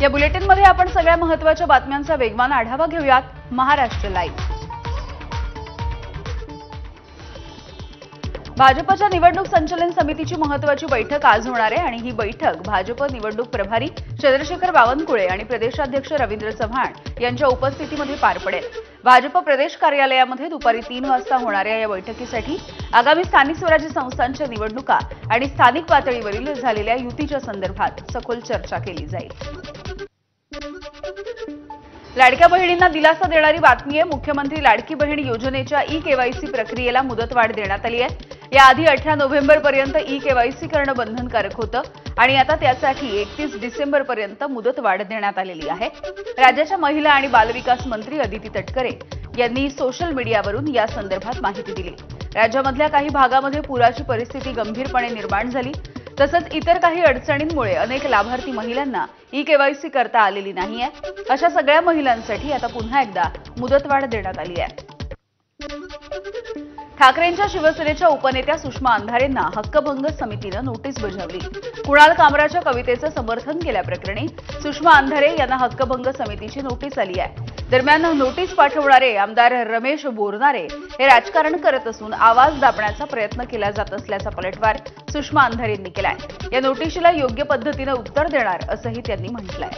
या बुलेटिनमध्ये आपण सगळ्या महत्त्वाच्या बातम्यांचा वेगवान आढावा घेऊयात. महाराष्ट्र लाईव्ह. भाजपच्या निवडणूक संचलन समितीची महत्त्वाची बैठक आज होणार आहे आणि ही बैठक भाजप निवडणूक प्रभारी चंद्रशेखर बावनकुळे आणि प्रदेशाध्यक्ष रवींद्र चव्हाण यांच्या उपस्थितीमध्ये पार पडेल. भाजप प्रदेश कार्यालयामध्ये दुपारी 3 वाजता होणाऱ्या या बैठकीसाठी आगामी स्थानिक स्वराज्य संस्थांच्या निवडणुका आणि स्थानिक पातळीवरील झालेल्या युतीच्या संदर्भात सखोल चर्चा केली जाईल. लाडक्या बहिणींना दिलासा देणारी बातमी आहे. मुख्यमंत्री लाडकी बहीण योजनेच्या ई-केवायसी प्रक्रियेला मुदतवाढ देण्यात आली आहे. याआधी 18 नोव्हेंबरपर्यंत ई-केवायसी करणं बंधनकारक होतं आणि आता त्यासाठी 31 डिसेंबरपर्यंत मुदतवाढ देण्यात आलेली आहे. राज्याच्या महिला आणि बालविकास मंत्री अदिती तटकरे यांनी सोशल मीडियावरून या संदर्भात माहिती दिली. राज्यामधल्या काही भागामध्ये पुराची परिस्थिती गंभीरपणे निर्माण झाली. तसंच इतर काही अडचणींमुळे अनेक लाभार्थी महिलांना ई-केवायसी करता आलेली नाहीये. अशा सगळ्या महिलांसाठी आता पुन्हा एकदा मुदतवाढ देण्यात आली आहे. ठाकरेंच्या शिवसेनेच्या उपनेत्या सुषमा अंधारेंना हक्कभंग समितीनं नोटीस बजावली. कुणाल कामराच्या कवितेचं समर्थन केल्याप्रकरणी सुषमा अंधारे यांना हक्कभंग समितीची नोटीस आली आहे. दरम्यान नोटीस पाठवणारे आमदार रमेश बोरनारे हे राजकारण करत असून आवाज दाबण्याचा प्रयत्न केला जात असल्याचा पलटवार सुषमा अंधारेंनी केलाय. या नोटीशीला योग्य पद्धतीनं उत्तर देणार असंही त्यांनी म्हटलंय.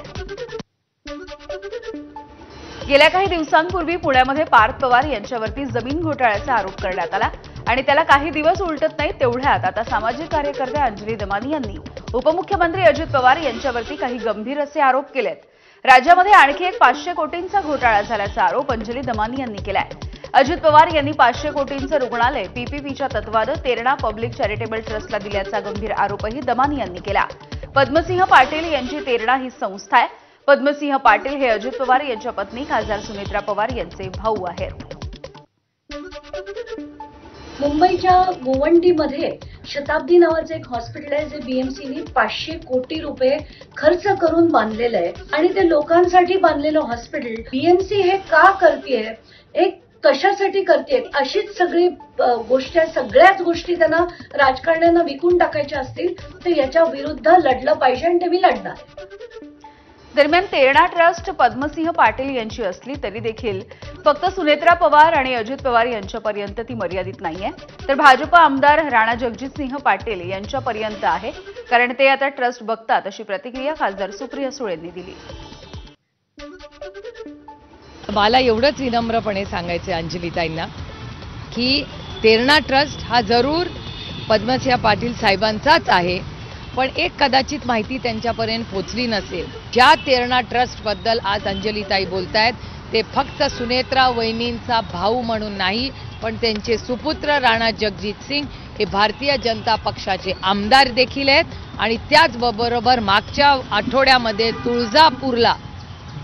गेल्या काही दिवसांपूर्वी पुण्यामध्ये पार्थ पवार यांच्यावरती जमीन घोटाळ्याचा आरोप करण्यात आला आणि त्याला काही दिवस उलटत नाही तेवढ्यात आता सामाजिक कार्यकर्त्या अंजली दमानी यांनी उपमुख्यमंत्री अजित पवार यांच्यावरती काही गंभीर असे आरोप केलेत. राज्यामध्ये आणखी एक 500 कोटींचा घोटाळा झाल्याचा आरोप अंजली दमानी यांनी केलाय. अजित पवार यांनी 500 कोटींचं रुग्णालय पीपीपीच्या तत्वानं तेरणा पब्लिक चॅरिटेबल ट्रस्टला दिल्याचा गंभीर आरोपही दमानी यांनी केला. पद्मसिंह पाटील यांची तेरणा ही संस्था आहे. पद्मसिंह पाटील हे अजित पवार यांच्या पत्नी खासदार सुनेत्रा पवार यांचे भाऊ आहेत. मुंबईच्या गोवंडीमध्ये शताब्दी नावाचं एक हॉस्पिटल आहे जे बीएमसीने 500 कोटी रुपये खर्च करून बांधलेलं आहे आणि ते लोकांसाठी बांधलेलं हॉस्पिटल बीएमसी हे का करतेय, एक कशासाठी करते, अशीच सगळी गोष्टी, सगळ्याच गोष्टी त्यांना राजकारण्यांना विकून टाकायच्या असतील तर याच्या विरुद्ध लढलं पाहिजे आणि ते मी लढणार. दरम्यान तेरणा ट्रस्ट पद्मसिंह पाटील यांची असली तरी देखील फक्त सुनेत्रा पवार आणि अजित पवार यांच्यापर्यंत ती मर्यादित नाहीये, तर भाजप आमदार राणा जगजितसिंह पाटील यांच्यापर्यंत आहे. कारण ते आता ट्रस्ट बघतात अशी प्रतिक्रिया खासदार सुप्रिया सुळेंनी दिली. मला एवढंच विनम्रपणे सांगायचं अंजलीताईंना की तेरणा ट्रस्ट हा जरूर पद्मसिंह पाटील साहेबांचाच आहे, पण एक कदाचित माहिती त्यांच्यापर्यंत पोहोचली नसेल. ज्या तेरणा ट्रस्टबद्दल आज अंजलीताई बोलतायत ते फक्त सुनेत्रा वहिनींचा भाऊ म्हणून नाही, पण त्यांचे सुपुत्र राणा जगजित सिंग हे भारतीय जनता पक्षाचे आमदार देखील आहेत आणि त्याचबरोबर मागच्या आठवड्यामध्ये तुळजापूरला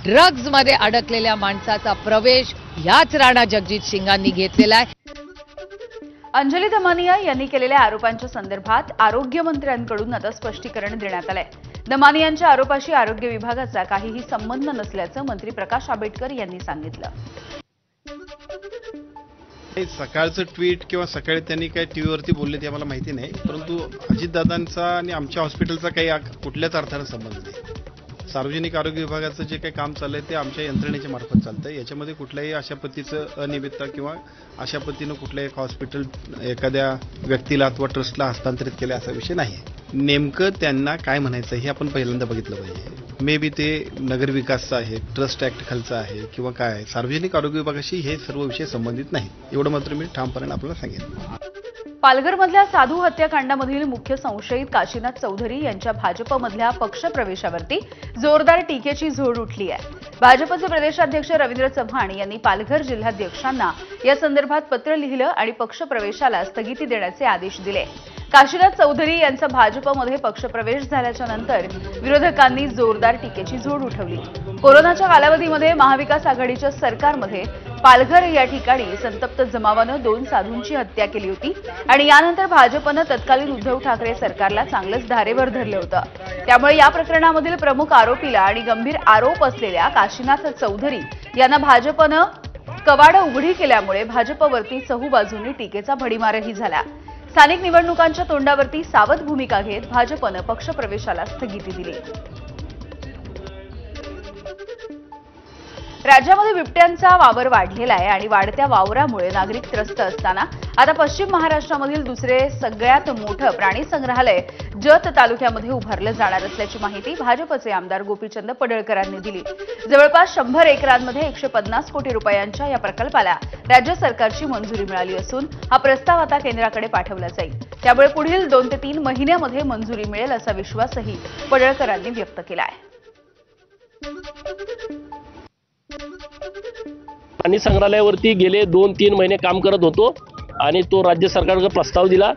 ड्रग्जमध्ये अडकलेल्या माणसाचा प्रवेश ह्याच राणा जगजित सिंगांनी घेतलेला आहे. अंजली दमानिया यांनी केलेल्या आरोपांच्या संदर्भात आरोग्यमंत्र्यांकडून आता स्पष्टीकरण देण्यात आलंय. दमानियांच्या आरोपाशी आरोग्य विभागाचा काहीही संबंध नसल्याचं मंत्री प्रकाश आंबेडकर यांनी सांगितलं. सकाळचं ट्विट किंवा सकाळी त्यांनी काय टीव्हीवरती बोलले ते आम्हाला माहिती नाही, परंतु अजितदादांचा आणि आमच्या हॉस्पिटलचा काही कुठल्याच अर्थानं संबंध नाही. सार्वजनिक आरोग्य विभागाचं जे काही काम चाललंय ते आमच्या यंत्रणेच्या मार्फत चालतंय. याच्यामध्ये कुठल्याही अशा पद्धतीचं अनियमितता किंवा अशा पद्धतीनं कुठलं एक हॉस्पिटल एखाद्या व्यक्तीला अथवा ट्रस्टला हस्तांतरित केलं असा विषय नाही. नेमकं त्यांना काय म्हणायचं हे आपण पहिल्यांदा बघितलं पाहिजे. मे बी ते नगरविकासचं आहे, ट्रस्ट ऍक्ट खालचं आहे किंवा काय आहे, सार्वजनिक आरोग्य विभागाशी हे सर्व विषय संबंधित नाहीत. एवढं मात्र मी ठामपणे आपल्याला सांगेन. पालघरमधल्या साधू हत्याकांडामधील मुख्य संशयित काशीनाथ चौधरी यांच्या भाजपमधल्या पक्षप्रवेशावरती जोरदार टीकेची झोड उठली आहे. भाजपचे प्रदेशाध्यक्ष रवींद्र चव्हाण यांनी पालघर जिल्हाध्यक्षांना या संदर्भात पत्र लिहिलं आणि पक्षप्रवेशाला स्थगिती देण्याचे आदेश दिले. काशीनाथ चौधरी यांचा भाजपमध्ये पक्षप्रवेश झाल्याच्या नंतर विरोधकांनी जोरदार टीकेची झोड उठवली. कोरोनाच्या कालावधीमध्ये महाविकास आघाडीच्या सरकारमध्ये पालघर या ठिकाणी संतप्त जमावानं 2 साधूंची हत्या केली होती आणि यानंतर भाजपनं तत्कालीन उद्धव ठाकरे सरकारला चांगलंच धारेवर धरलं होतं. त्यामुळे या प्रकरणामधील प्रमुख आरोपीला आणि गंभीर आरोप असलेल्या काशीनाथ चौधरी यांना भाजपनं कवाडं उघडी केल्यामुळे भाजपवरती चहूबाजूंनी टीकेचा भडीमारही झाला. स्थानिक निवडणुकांच्या तोंडावरती सावध भूमिका घेत भाजपनं पक्षप्रवेशाला स्थगिती दिली. राज्यामध्ये बिबट्यांचा वावर वाढलेला आहे आणि वाढत्या वावरामुळे नागरिक त्रस्त असताना आता पश्चिम महाराष्ट्रामधील दुसरे सगळ्यात मोठं प्राणी संग्रहालय जत तालुक्यामध्ये उभारलं जाणार असल्याची माहिती भाजपचे आमदार गोपीचंद पडळकरांनी दिली। जवळपास 100 एकरांमध्ये 150 कोटी रुपयांच्या या प्रकल्पाला राज्य सरकारची मंजुरी मिळाली असून हा प्रस्ताव आता केंद्राकडे पाठवला जाईल। त्यामुळे पुढील 2 ते 3 महिन्यामध्ये मंजुरी मिळेल असा विश्वासही पडळकरांनी व्यक्त केला आहे। प्राणी संग्रहालयावरती गेले 2-3 महिने काम करत होतो आणि तो राज्य सरकारकडे प्रस्ताव दिला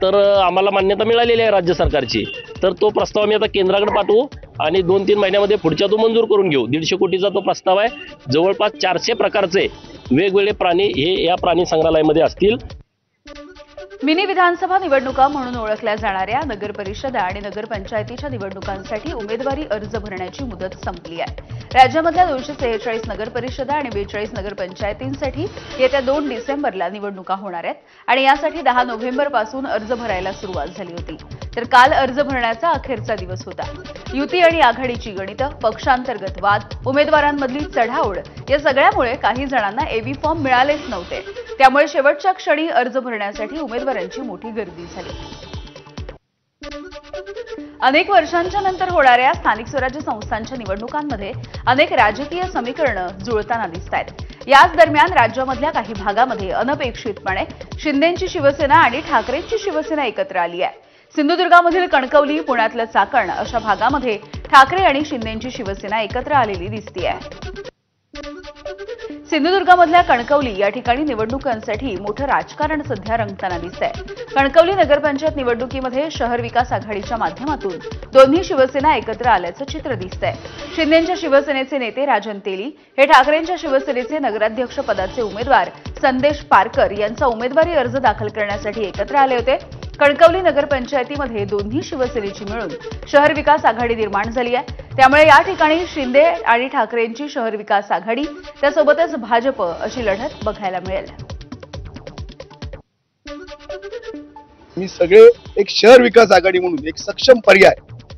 तर आम्हाला मान्यता मिळालेली आहे राज्य सरकारची। तर तो प्रस्ताव आम्ही आता केंद्राकडे पाठवू आणि 2-3 महिन्यामध्ये पुढच्या तो मंजूर करून घेऊ। 150 कोटीचा तो प्रस्ताव आहे। जवळपास 400 प्रकारचे वेगवेगळे प्राणी हे या प्राणी संग्रहालयामध्ये असतील। मिनी विधानसभा निवडणुका म्हणून ओळखल्या जाणाऱ्या नगर परिषदा आणि नगरपंचायतीच्या निवडणुकांसाठी उमेदवारी अर्ज भरण्याची मुदत संपली आहे। राज्यामधल्या 246 नगर परिषदा आणि 42 नगरपंचायतींसाठी येत्या 2 डिसेंबरला निवडणुका होणार आहेत आणि यासाठी 10 नोव्हेंबरपासून अर्ज भरायला सुरुवात झाली होती। तर काल अर्ज भरण्याचा अखेरचा दिवस होता। युती आणि आघाडीची गणितं, पक्षांतर्गत वाद, उमेदवारांमधली चढाओढ या सगळ्यामुळे काही जणांना एबी फॉर्म मिळालेच नव्हते। त्यामुळे शेवटच्या क्षणी अर्ज भरण्यासाठी उमेदवारांची मोठी गर्दी झाली। अनेक वर्षांच्या नंतर होणाऱ्या स्थानिक स्वराज्य संस्थांच्या निवडणुकांमध्ये अनेक राजकीय समीकरणं जुळताना दिसतायत। याच दरम्यान राज्यामधल्या काही भागामध्ये अनपेक्षितपणे शिंदेंची शिवसेना आणि ठाकरेंची शिवसेना एकत्र आली आहे। सिंधुदुर्गामधील कणकवली, पुण्यातलं चाकण अशा भागामध्ये ठाकरे आणि शिंदेंची शिवसेना एकत्र आलेली दिसतेय। सिंधुदुर्गामधल्या कणकवली या ठिकाणी निवडणुकांसाठी मोठं राजकारण सध्या रंगताना दिसतंय। कणकवली नगरपंचायत निवडणुकीमध्ये शहर विकास आघाडीच्या माध्यमातून दोन्ही शिवसेना एकत्र आल्याचं चित्र दिसतंय। शिंदेंच्या शिवसेनेचे नेते राजन तेली हे ठाकरेंच्या शिवसेनेचे नगराध्यक्ष पदाचे उमेदवार संदेश पारकर यांचा उमेदवारी अर्ज दाखल करण्यासाठी एकत्र आले होते। कणकवली नगरपंचायतीमध्ये दोन्ही शिवसेनेची मिळून शहर विकास आघाडी निर्माण झाली आहे। त्यामुळे या ठिकाणी शिंदे आणि ठाकरेंची शहर विकास आघाडी त्यासोबतच भाजप अशी लढत बघायला मिळेल। मी सगळे एक शहर विकास आघाडी म्हणून एक सक्षम पर्याय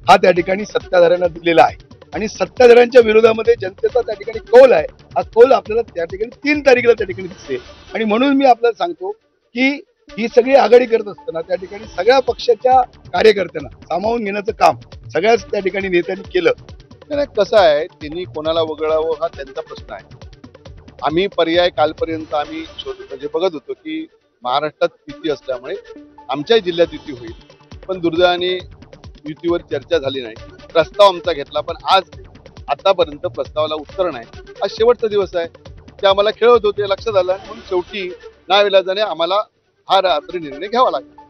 हा त्या ठिकाणी सत्ताधाऱ्यांना दिलेला आहे आणि सत्ताधाऱ्यांच्या विरोधामध्ये जनतेचा त्या ठिकाणी कौल आहे। हा कौल आपल्याला त्या ठिकाणी 3 तारखेला त्या ठिकाणी दिसते आणि म्हणून मी आपल्याला सांगतो की ही सगळी आघाडी करत असताना त्या ठिकाणी सगळ्या पक्षाच्या कार्यकर्त्यांना सामावून घेण्याचं काम सगळ्याच त्या ठिकाणी नेत्यांनी केलं। नाही, कसं आहे, त्यांनी कोणाला वगळावं हा त्यांचा प्रश्न आहे। आम्ही पर्याय कालपर्यंत आम्ही म्हणजे बघत होतो की महाराष्ट्रात युती असल्यामुळे आमच्या जिल्ह्यात युती होईल, पण दुर्दैवाने युतीवर चर्चा झाली नाही। प्रस्ताव आमचा घेतला पण आतापर्यंत प्रस्तावाला उत्तर नाही। आज शेवटचा दिवस आहे, ते आम्हाला खेळत होते, लक्षात आलं म्हणून शेवटी नाविलाजाने आम्हाला हा रात्री निर्णय घ्यावा लागला।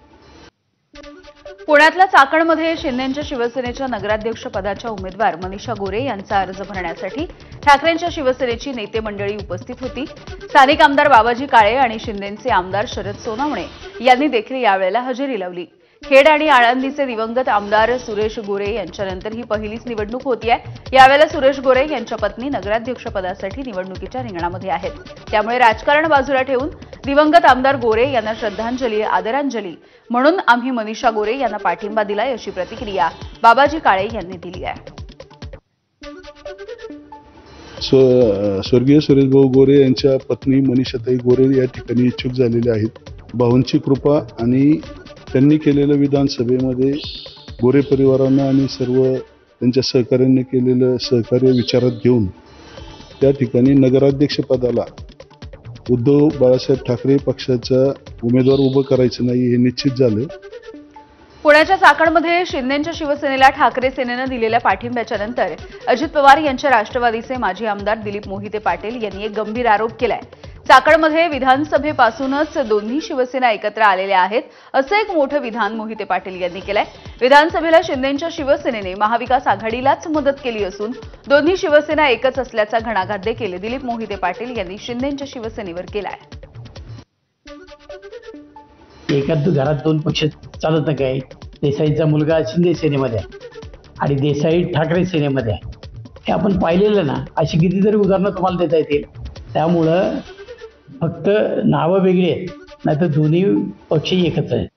पुण्यातल्या चाकणमध्ये शिंदेंच्या शिवसेनेच्या नगराध्यक्ष पदाच्या उमेदवार मनीषा गोरे यांचा अर्ज भरण्यासाठी ठाकरेंच्या शिवसेनेची नेते मंडळी उपस्थित होती। स्थानिक आमदार बाबाजी काळे आणि शिंदेंचे आमदार शरद सोनवणे यांनी देखील यावेळेला हजेरी लावली। खेड आणि आळंदीचे दिवंगत आमदार सुरेश गोरे यांच्यानंतर ही पहिलीच निवडणूक होतीये। यावेळेला सुरेश गोरे यांच्या पत्नी नगराध्यक्ष पदासाठी निवडणुकीच्या रिंगणामध्ये आहेत। त्यामुळे राजकारण बाजूला ठेवून दिवंगत आमदार गोरे यांना श्रद्धांजली, आदरांजली म्हणून आम्ही मनीषा गोरे यांना पाठिंबा दिलाय अशी प्रतिक्रिया बाबाजी काळे यांनी दिली आहे। स्वर्गीय सुरेशभाऊ गोरे यांच्या पत्नी मनीषाताई गोरे या ठिकाणी इच्छुक झालेल्या आहेत। भाऊंची कृपा आणि त्यांनी केलेलं विधानसभेमध्ये गोरे परिवारांना आणि सर्व त्यांच्या सहकार्यांनी केलेलं सहकार्य विचारात घेऊन त्या ठिकाणी नगराध्यक्ष पदाला उद्धव बाळासाहेब ठाकरे पक्षाचा उमेदवार उभं करायचं नाही हे निश्चित झालं। पुण्याच्या चाकणमध्ये शिंदेंच्या शिवसेनेला ठाकरे सेनेनं दिलेल्या पाठिंब्याच्या नंतर अजित पवार यांच्या राष्ट्रवादीचे माजी आमदार दिलीप मोहिते पाटील यांनी एक गंभीर आरोप केलाय। चाकणमध्ये विधानसभेपासूनच दोन्ही शिवसेना एकत्र आलेल्या आहेत असं एक मोठं विधान मोहिते पाटील यांनी केलंय। विधानसभेला शिंदेंच्या शिवसेनेने महाविकास आघाडीलाच मदत केली असून दोन्ही शिवसेना एकच असल्याचा घणाघात देखील दिलीप मोहिते पाटील यांनी शिंदेंच्या शिवसेनेवर केलाय। एकाच घरात 2 पक्ष चालत नाही काय। देसाईचा मुलगा शिंदे सेनेमध्ये आहे आणि देसाई ठाकरे सेनेमध्ये आहे, हे आपण पाहिलेलं ना। अशी कितीतरी उदाहरणं तुम्हाला देता येतील। त्यामुळं फक्त नावं वेगळी आहेत, नाहीतर दोन्ही पक्ष एकच आहेत।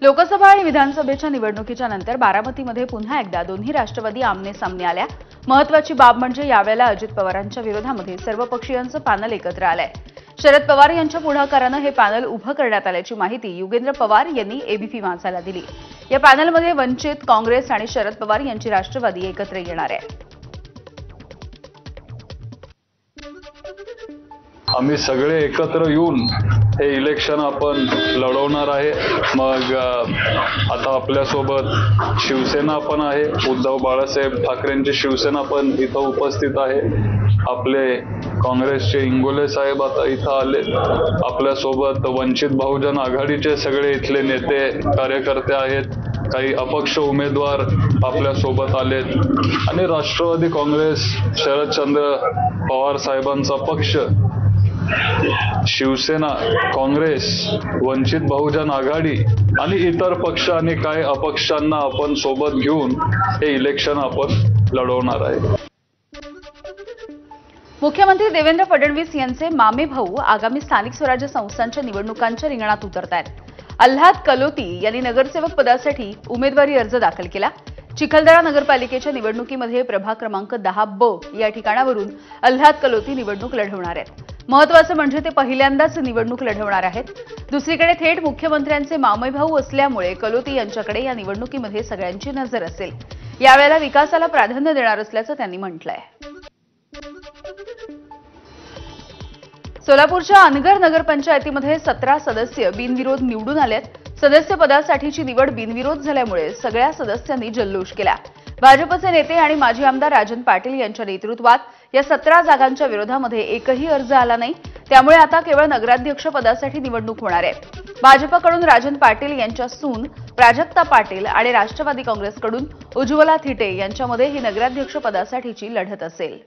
लोकसभा आणि विधानसभेच्या निवडणुकीच्या नंतर बारामतीमध्ये पुन्हा एकदा दोन्ही राष्ट्रवादी आमने सामने आल्या. महत्वाची बाब म्हणजे यावेळेला अजित पवारांच्या विरोधामध्ये सर्व पक्षीयांचं पॅनल एकत्र आलंय. शरद पवार यांच्या पुढाकारानं हे पॅनल उभं करण्यात आल्याची माहिती युगेंद्र पवार यांनी एबीपी माझाला दिली. या पॅनलमध्ये वंचित, काँग्रेस आणि शरद पवार यांची राष्ट्रवादी एकत्र येणार आहे. आम्ही सगळे एकत्र येऊन हे इलेक्शन आपण लढवणार आहे. मग आता आपल्यासोबत शिवसेना पण आहे. उद्धव बाळासाहेब ठाकरेंची शिवसेना पण इथं उपस्थित आहे. आपले काँग्रेसचे इंगोले साहेब आता इथं आले. आपल्यासोबत वंचित बहुजन आघाडीचे सगळे इथले नेते कार्यकर्ते आहेत. काही अपक्ष उमेदवार आपल्या सोबत आलेत आणि राष्ट्रवादी काँग्रेस, शरदचंद्र पवार साहेबांचा पक्ष, शिवसेना, काँग्रेस, वंचित बहुजन आघाडी आणि इतर पक्ष आणि काही अपक्षांना आपण सोबत घेऊन हे इलेक्शन आपण लढवणार आहे. मुख्यमंत्री देवेंद्र फडणवीस यांचे मामे भाऊ आगामी स्थानिक स्वराज्य संस्थांच्या निवडणुकांच्या रिंगणात उतरतायत. अल्हाद कलोती यांनी नगरसेवक पदासाठी उमेदवारी अर्ज दाखल केला. चिखलदरा नगरपालिकेच्या निवडणुकीमध्ये प्रभाग क्रमांक 10B या ठिकाणावरून अल्हाद कलोती निवडणूक लढवणार आहेत. महत्त्वाचं म्हणजे ते पहिल्यांदाच निवडणूक लढवणार आहेत. दुसरीकडे थेट मुख्यमंत्र्यांचे मामेभाऊ असल्यामुळे कलोती यांच्याकडे या निवडणुकीमध्ये सगळ्यांची नजर असेल. यावेळेला विकासाला प्राधान्य देणार असल्याचं त्यांनी म्हटलंय. सोलापूरच्या अनगर नगरपंचायतीमध्ये 17 सदस्य बिनविरोध निवडून आलेत. सदस्य पदासाठीची निवड बिनविरोध झाल्यामुळे सगळ्या सदस्यांनी जल्लोष केला. भाजपचे नेते आणि माजी आमदार राजन पाटील यांच्या नेतृत्वात या 17 जागांच्या विरोधामध्ये एकही अर्ज आला नाही. त्यामुळे आता केवळ नगराध्यक्ष पदासाठी निवडणूक होणार आहे. भाजपकडून राजन पाटील यांच्या सून प्राजक्ता पाटील आणि राष्ट्रवादी काँग्रेसकडून उज्ज्वला थिटे यांच्यामध्ये ही नगराध्यक्ष पदासाठीची लढत असेल.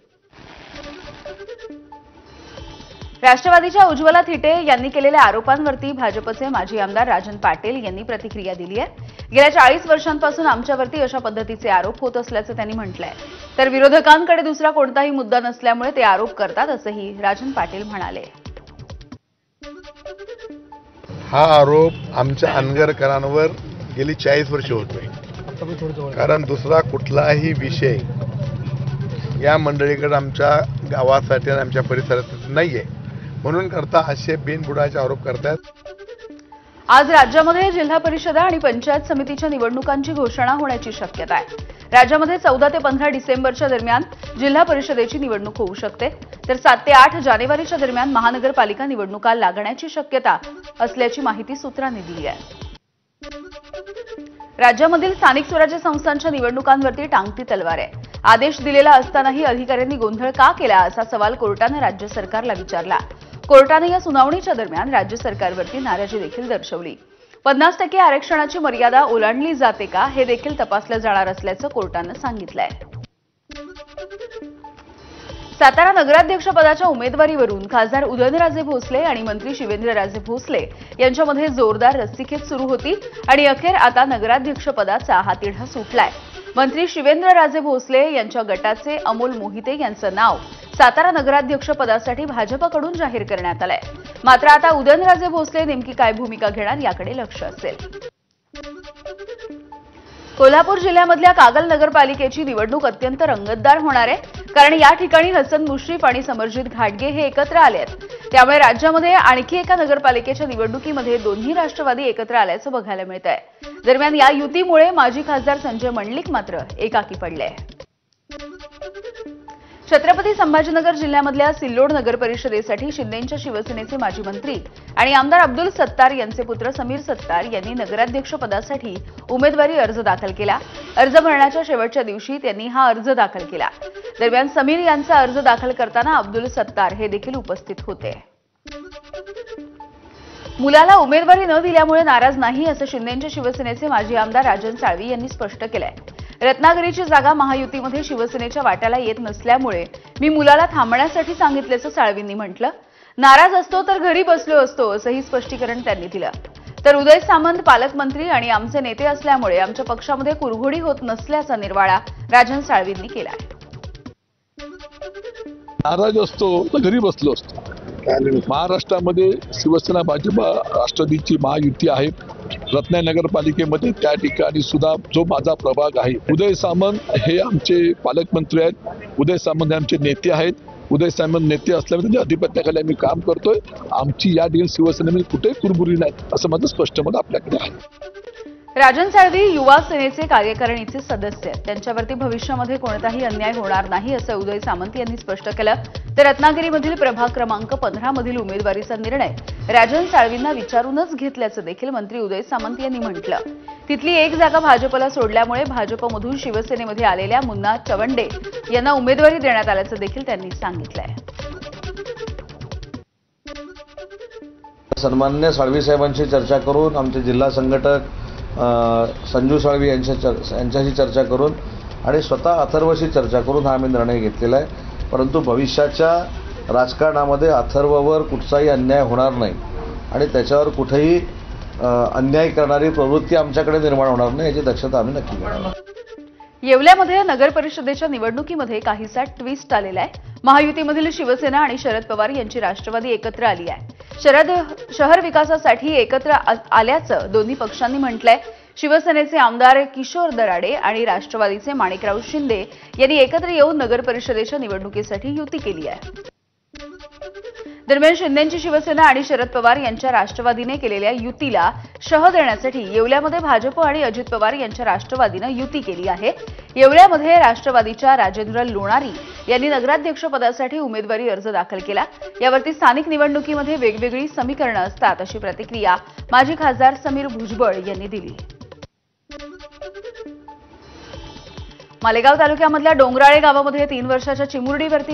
राष्ट्रवादीच्या उज्ज्वला थिटे यांनी केलेल्या आरोपांवरती भाजपचे माजी आमदार राजन पाटील यांनी प्रतिक्रिया दिली आहे. गेल्या 40 वर्षांपासून आमच्यावरती अशा पद्धतीचे आरोप होत असल्याचं त्यांनी म्हटलंय. तर विरोधकांकडे दुसरा कोणताही मुद्दा नसल्यामुळे ते आरोप करतात असंही राजन पाटील म्हणाले. हा आरोप आमच्या अनगरकरांवर गेली 40 वर्ष होतोय. कारण दुसरा कुठलाही विषय या मंडळीकडे आमच्या गावासाठी आणि आमच्या परिसरात नाहीये. म्हणून करता असे बिनबुडाचे आरोप करतात. आज राज्यामध्ये जिल्हा परिषदा आणि पंचायत समितीच्या निवडणुकांची घोषणा होण्याची शक्यता आहे. राज्यामध्ये 14 ते 15 डिसेंबरच्या दरम्यान जिल्हा परिषदेची निवडणूक होऊ शकते. तर 7 ते 8 जानेवारीच्या दरम्यान महानगरपालिका निवडणुका लागण्याची शक्यता असल्याची माहिती सूत्रांनी दिली आहे. राज्यामधील स्थानिक स्वराज्य संस्थांच्या निवडणुकांवरती टांगती तलवार आहे. आदेश दिलेला असतानाही अधिकाऱ्यांनी गोंधळ का केला असा सवाल कोर्टानं राज्य सरकारला विचारला. कोर्टाने या सुनावणीच्या दरम्यान राज्य सरकारवरती नाराजी देखील दर्शवली. 50% आरक्षणाची मर्यादा ओलांडली जाते का हे देखील तपासलं जाणार असल्याचं कोर्टानं सांगितलंय. सातारा नगराध्यक्षपदाच्या उमेदवारीवरून खासदार उदयनराजे भोसले आणि मंत्री शिवेंद्रराजे भोसले यांच्यामध्ये जोरदार रस्सीखेच सुरू होती आणि अखेर आता नगराध्यक्षपदाचा हा तिढा सुटलाय. मंत्री शिवेंद्रराजे भोसले यांच्या गटाचे अमोल मोहिते यांचं नाव सातारा नगराध्यक्षपदासाठी भाजपकडून जाहीर करण्यात आलंय. मात्र आता उदयनराजे भोसले नेमकी काय भूमिका घेणार याकडे लक्ष असेल. कोल्हापूर जिल्ह्यामधल्या कागल नगरपालिकेची निवडणूक अत्यंत रंगतदार होणार आहे. कारण या ठिकाणी हसन मुश्रीफ आणि समरजित घाटगे हे एकत्र आले आहेत. त्यामुळे राज्यामध्ये आणखी एका नगरपालिकेच्या निवडणुकीमध्ये दोन्ही राष्ट्रवादी एकत्र आल्याचं बघायला मिळत आहे. दरम्यान या युतीमुळे माजी खासदार संजय मंडलिक मात्र एकाकी पडले. छत्रपती संभाजीनगर जिल्ह्यामधल्या सिल्लोड नगर परिषदेसाठी शिंदेंच्या शिवसेनेचे माजी मंत्री आणि आमदार अब्दुल सत्तार यांचे पुत्र समीर सत्तार यांनी नगराध्यक्ष पदासाठी उमेदवारी अर्ज दाखल केला. अर्ज भरण्याच्या शेवटच्या दिवशी त्यांनी हा अर्ज दाखल केला. दरम्यान समीर यांचा अर्ज दाखल करताना अब्दुल सत्तार हे देखील उपस्थित होते. मुलाला उमेदवारी न दिल्यामुळे नाराज नाही असं शिंदेंच्या शिवसेनेचे माजी आमदार राजन साळवी यांनी स्पष्ट केलंय. रत्नागिरीची जागा महायुतीमध्ये शिवसेनेच्या वाट्याला येत नसल्यामुळे मी मुलाला थांबण्यासाठी सांगितल्याचं साळवींनी म्हटलं. नाराज असतो तर घरी बसलो असतो असंही स्पष्टीकरण त्यांनी दिलं. तर उदय सामंत पालकमंत्री आणि आमचे नेते असल्यामुळे आमच्या पक्षामध्ये कुरघोडी होत नसल्याचा निर्वाळा राजन साळवींनी केलाय. नाराज असतो तर घरी बसलो असतो. महाराष्ट्रामध्ये शिवसेना भाजप राष्ट्रवादीची महायुती आहे. रत्नागिरी नगरपालिकेमध्ये त्या ठिकाणी सुद्धा जो माझा प्रभाग आहे, उदय सामंत हे आमचे पालकमंत्री आहेत, उदय सामंत हे आमचे नेते आहेत. उदय सामंत नेते असल्यामुळे त्यांच्या अधिपत्याखाली आम्ही काम करतोय. आमची या ठिकाणी शिवसेनेमध्ये कुठेही कुरबुरी नाही असं माझं स्पष्ट मत आपल्याकडे आहे. राजन साळवी युवा सेनेचे कार्यकारिणीचे सदस्य आहेत. त्यांच्यावरती भविष्यामध्ये कोणताही अन्याय होणार नाही असं उदय सामंत यांनी स्पष्ट केलं. तर रत्नागिरीमधील प्रभाग क्रमांक 15 मधील उमेदवारीचा निर्णय राजन साळवींना विचारूनच घेतल्याचं देखील मंत्री उदय सामंत यांनी म्हटलं. तिथली एक जागा भाजपला सोडल्यामुळे भाजपमधून शिवसेनेमध्ये आलेल्या मुन्ना चवंडे यांना उमेदवारी देण्यात आल्याचं देखील त्यांनी सांगितलंय. सन्माननीय साळवी साहेबांशी चर्चा करून आमचे जिल्हा संघटक संजू साळवी यांच्याशी चर्चा करून आणि स्वतः अथर्वशी चर्चा करून हा आम्ही निर्णय घेतलेला आहे. परंतु भविष्याच्या राजकारणामध्ये अथर्ववर कुठचाही अन्याय होणार नाही आणि त्याच्यावर कुठेही अन्याय करणारी प्रवृत्ती आमच्याकडे निर्माण होणार नाही याची दक्षता आम्ही नक्की घेणार. येवल्यामध्ये नगर परिषदेच्या निवडणुकीमध्ये काहीसा ट्विस्ट आलेला आहे. महायुतीमधील शिवसेना आणि शरद पवार यांची राष्ट्रवादी एकत्र आली आहे. शहर विकासासाठी एकत्र आल्याचं दोन्ही पक्षांनी म्हटलंय. शिवसेनेचे आमदार किशोर दराडे आणि राष्ट्रवादीचे माणिकराव शिंदे यांनी एकत्र येऊन नगर परिषदेच्या निवडणुकीसाठी युती केली आहे. दरम्यान शिंदेंची शिवसेना आणि शरद पवार यांच्या राष्ट्रवादीने केलेल्या युतीला शह देण्यासाठी येवल्यामध्ये भाजप आणि अजित पवार यांच्या राष्ट्रवादीनं युती केली आहे. येवल्यामध्ये राष्ट्रवादीच्या राजेंद्र लोणारी यांनी नगराध्यक्षपदासाठी उमेदवारी अर्ज दाखल केला. यावरती स्थानिक निवडणुकीमध्ये वेगवेगळी समीकरणं असतात अशी प्रतिक्रिया माजी खासदार समीर भुजबळ यांनी दिली. मालेगाव तालुक्यामधल्या डोंगराळे गावामध्ये 3 वर्षाच्या चिमुरडीवरती